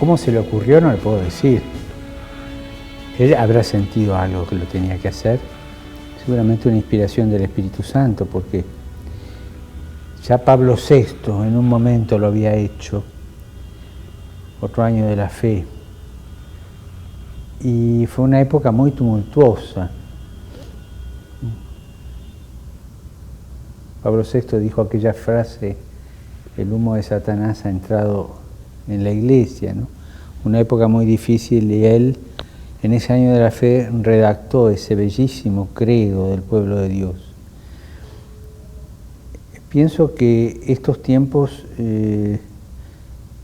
¿Cómo se le ocurrió? No le puedo decir. Él habrá sentido algo que lo tenía que hacer, seguramente una inspiración del Espíritu Santo, porque ya Pablo VI en un momento lo había hecho, otro año de la fe, y fue una época muy tumultuosa. Pablo VI dijo aquella frase: el humo de Satanás ha entrado en la iglesia, ¿no? Una época muy difícil, y él en ese año de la fe redactó ese bellísimo credo del pueblo de Dios. Pienso que estos tiempos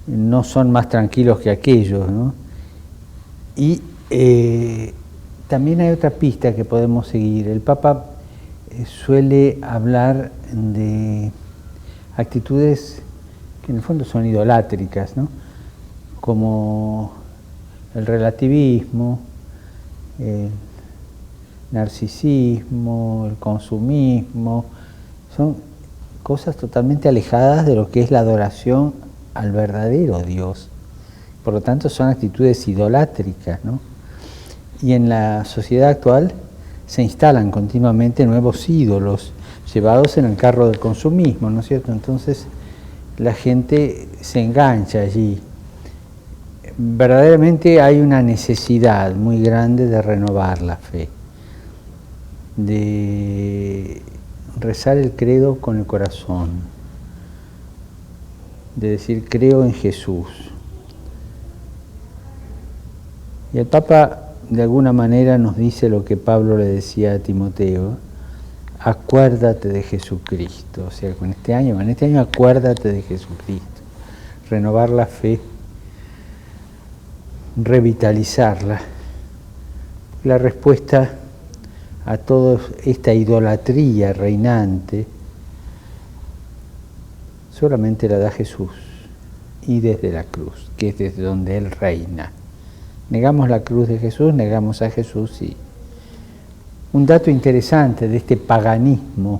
no son más tranquilos que aquellos, ¿no? Y también hay otra pista que podemos seguir. El Papa suele hablar de actitudes que en el fondo son idolátricas, ¿no? Como el relativismo, el narcisismo, el consumismo. Son cosas totalmente alejadas de lo que es la adoración al verdadero Dios. Por lo tanto, son actitudes idolátricas, ¿no? Y en la sociedad actual se instalan continuamente nuevos ídolos llevados en el carro del consumismo, ¿no es cierto? Entonces la gente se engancha allí. Verdaderamente hay una necesidad muy grande de renovar la fe, de rezar el credo con el corazón, de decir creo en Jesús. Y el Papa de alguna manera nos dice lo que Pablo le decía a Timoteo: acuérdate de Jesucristo. O sea, en este año acuérdate de Jesucristo. Renovar la fe, revitalizarla. La respuesta a toda esta idolatría reinante solamente la da Jesús, y desde la cruz, que es desde donde Él reina. Negamos la cruz de Jesús, negamos a Jesús. Y un dato interesante de este paganismo,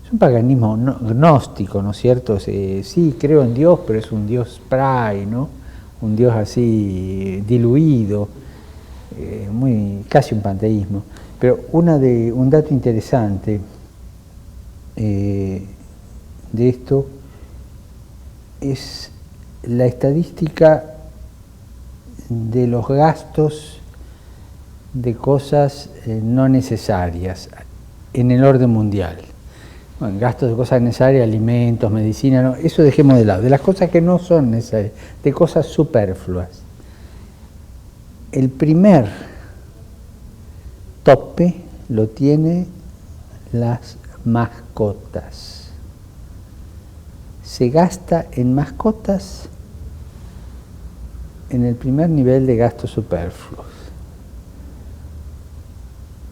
es un paganismo gnóstico, ¿no es cierto? Sí, creo en Dios, pero es un Dios spray, ¿no? Un Dios así diluido, casi un panteísmo. Pero un dato interesante de esto es la estadística de los gastos de cosas no necesarias en el orden mundial. Bueno, gastos de cosas necesarias, alimentos, medicina, no, eso dejemos de lado. De las cosas que no son necesarias, de cosas superfluas. El primer tope lo tiene las mascotas. Se gasta en mascotas en el primer nivel de gastos superfluos.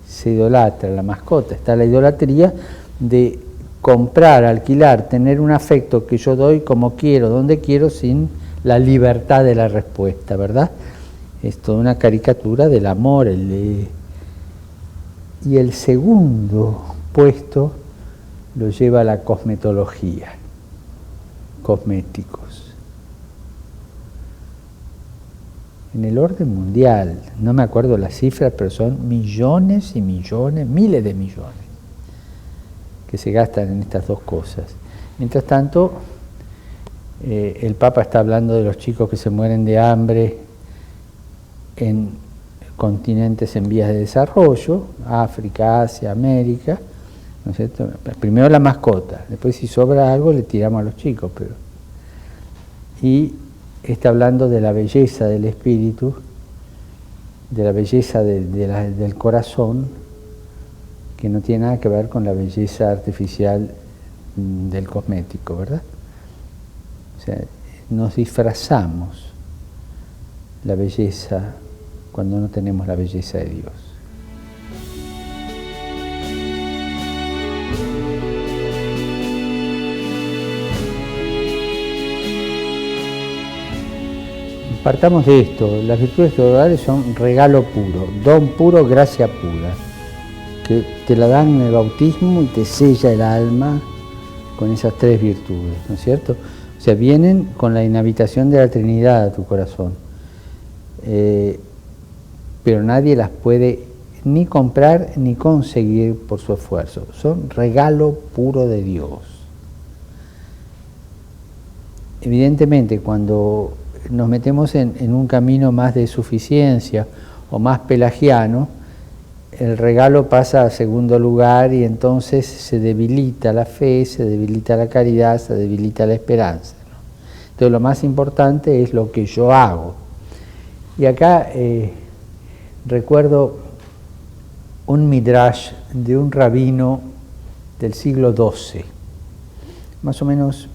Se idolatra la mascota. Está la idolatría de comprar, alquilar, tener un afecto que yo doy como quiero, donde quiero, sin la libertad de la respuesta, ¿verdad? Es toda una caricatura del amor. Y el segundo puesto lo lleva la cosmetología, cosméticos. En el orden mundial, no me acuerdo las cifras, pero son millones y millones, miles de millones, que se gastan en estas dos cosas. Mientras tanto, el Papa está hablando de los chicos que se mueren de hambre en continentes en vías de desarrollo, África, Asia, América, ¿no es cierto? Primero la mascota, después si sobra algo le tiramos a los chicos, pero... Y está hablando de la belleza del espíritu, de la belleza del corazón, que no tiene nada que ver con la belleza artificial del cosmético, ¿verdad? O sea, nos disfrazamos la belleza cuando no tenemos la belleza de Dios. Partamos de esto: las virtudes teologales son regalo puro, don puro, gracia pura, que te la dan en el bautismo y te sella el alma con esas tres virtudes, ¿no es cierto? O O sea, vienen con la inhabitación de la Trinidad a tu corazón. Pero nadie las puede ni comprar ni conseguir por su esfuerzo. Son regalo puro de Dios. Evidentemente, cuando nos metemos en un camino más de suficiencia o más pelagiano, el regalo pasa a segundo lugar y entonces se debilita la fe, se debilita la caridad, se debilita la esperanza, ¿no? Entonces lo más importante es lo que yo hago. Y acá recuerdo un midrash de un rabino del siglo XII, más o menos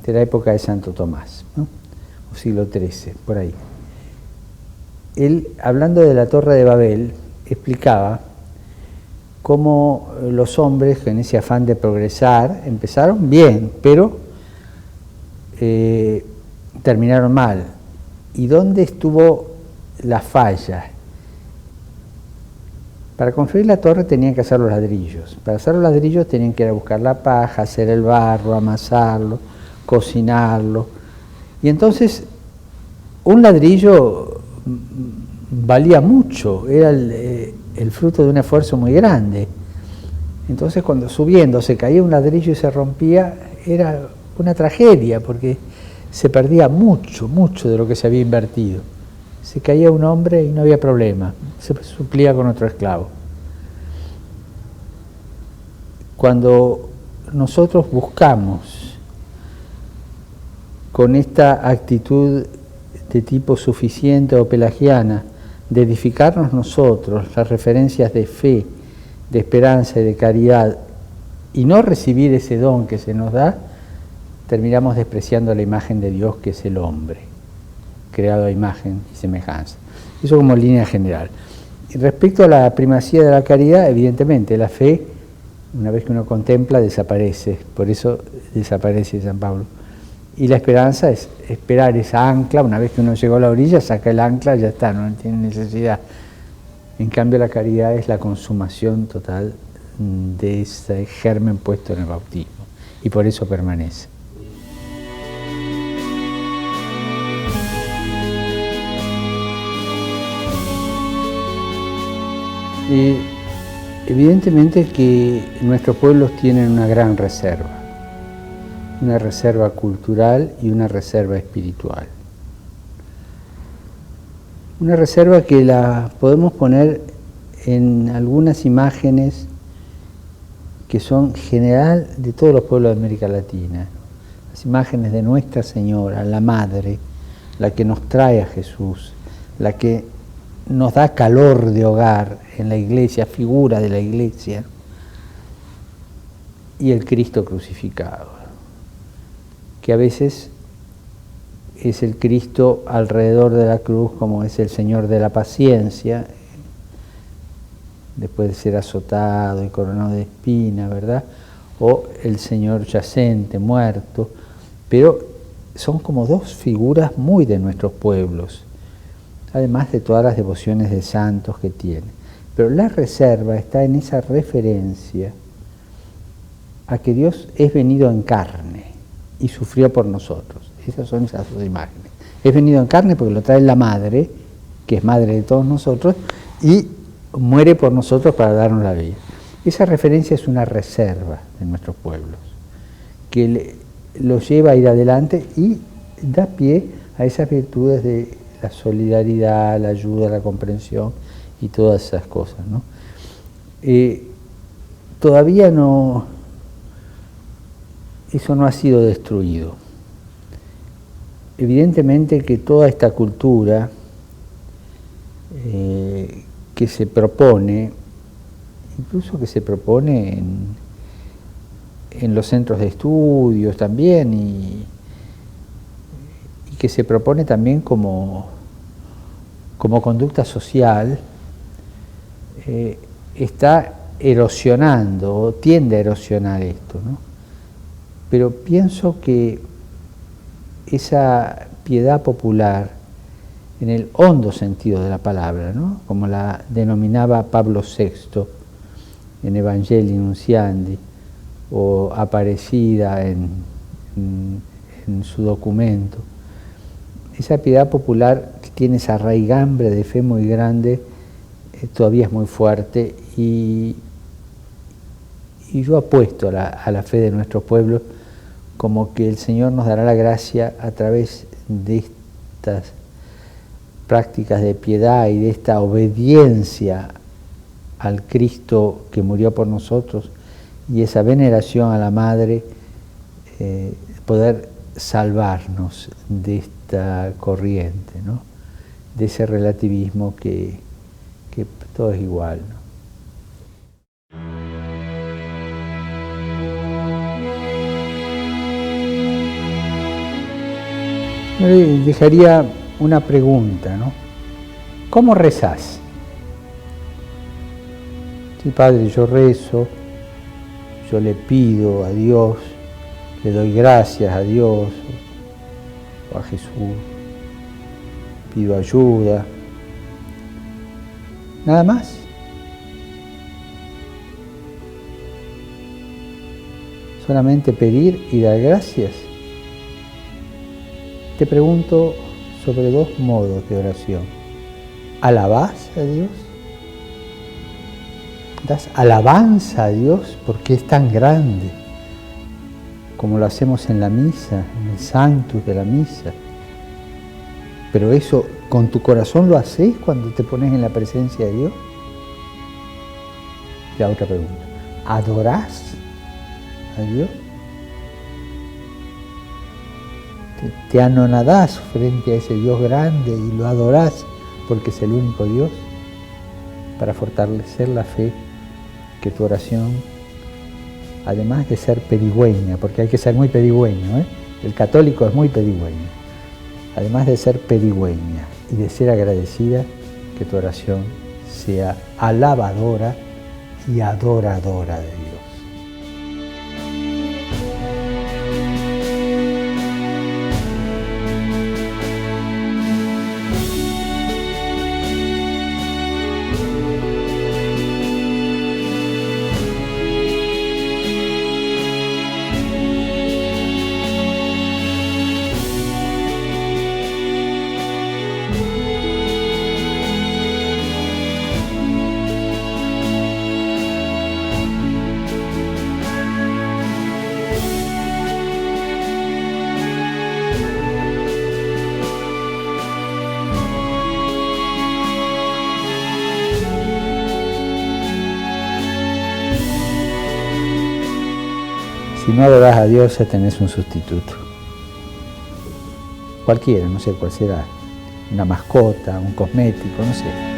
de la época de Santo Tomás, ¿no? O siglo XIII, por ahí. Él, hablando de la Torre de Babel, explicaba cómo los hombres, en ese afán de progresar, empezaron bien, pero terminaron mal. ¿Y dónde estuvo la falla? Para construir la torre tenían que hacer los ladrillos. Para hacer los ladrillos tenían que ir a buscar la paja, hacer el barro, amasarlo, cocinarlo. Y entonces un ladrillo valía mucho, era el fruto de un esfuerzo muy grande. Entonces cuando subiendo se caía un ladrillo y se rompía, era una tragedia porque se perdía mucho de lo que se había invertido. Se caía un hombre y no había problema, se suplía con otro esclavo. Cuando nosotros buscamos con esta actitud de tipo suficiente o pelagiana de edificarnos nosotros las referencias de fe, de esperanza y de caridad y no recibir ese don que se nos da, terminamos despreciando la imagen de Dios, que es el hombre, creado a imagen y semejanza. Eso como línea general. Y respecto a la primacía de la caridad, evidentemente la fe, una vez que uno contempla, desaparece, por eso desaparece San Pablo. Y la esperanza es esperar esa ancla, una vez que uno llegó a la orilla, saca el ancla, ya está, no tiene necesidad. En cambio la caridad es la consumación total de ese germen puesto en el bautismo, y por eso permanece. Evidentemente que nuestros pueblos tienen una gran reserva cultural y una reserva espiritual. Una reserva que la podemos poner en algunas imágenes que son general de todos los pueblos de América Latina. Las imágenes de Nuestra Señora, la Madre, la que nos trae a Jesús, la que nos da calor de hogar en la iglesia, figura de la iglesia, y el Cristo crucificado, que a veces es el Cristo alrededor de la cruz, como es el Señor de la paciencia, después de ser azotado y coronado de espina, ¿verdad? O el Señor yacente, muerto, pero son como dos figuras muy de nuestros pueblos, además de todas las devociones de santos que tiene. Pero la reserva está en esa referencia a que Dios es venido en carne y sufrió por nosotros. Esas son esas dos imágenes. Es venido en carne porque lo trae la Madre, que es Madre de todos nosotros, y muere por nosotros para darnos la vida. Esa referencia es una reserva de nuestros pueblos, que los lleva a ir adelante y da pie a esas virtudes de la solidaridad, la ayuda, la comprensión y todas esas cosas, ¿no? Todavía no, eso no ha sido destruido. Evidentemente que toda esta cultura que se propone, incluso que se propone en los centros de estudios también, y que se propone también como conducta social, está erosionando o tiende a erosionar esto, ¿no? Pero pienso que esa piedad popular, en el hondo sentido de la palabra, ¿no?, como la denominaba Pablo VI en Evangelii Nunciandi, o Aparecida en en su documento. Esa piedad popular que tiene esa raigambre de fe muy grande, todavía es muy fuerte, y yo apuesto a la fe de nuestro pueblo, como que el Señor nos dará la gracia a través de estas prácticas de piedad y de esta obediencia al Cristo que murió por nosotros y esa veneración a la Madre, poder salvarnos de esta corriente, ¿no? De ese relativismo que todo es igual, ¿no? Yo le dejaría una pregunta, ¿no? ¿Cómo rezás? Sí, Padre, yo rezo, yo le pido a Dios, le doy gracias a Dios o a Jesús, pido ayuda. ¿Nada más? ¿Solamente pedir y dar gracias? Te pregunto sobre dos modos de oración. ¿Alabás a Dios? ¿Das alabanza a Dios porque es tan grande? Como lo hacemos en la misa, en el Sanctus de la misa. Pero eso, ¿con tu corazón lo haces cuando te pones en la presencia de Dios? La otra pregunta. ¿Adorás a Dios? ¿Te anonadás frente a ese Dios grande y lo adorás porque es el único Dios? Para fortalecer la fe, que tu oración, además de ser pedigüeña, porque hay que ser muy pedigüeño, el católico es muy pedigüeño, además de ser pedigüeña y de ser agradecida, que tu oración sea alabadora y adoradora de Dios. Si no adorás a Dios, ya tenés un sustituto. Cualquiera, no sé cuál será. Una mascota, un cosmético, no sé.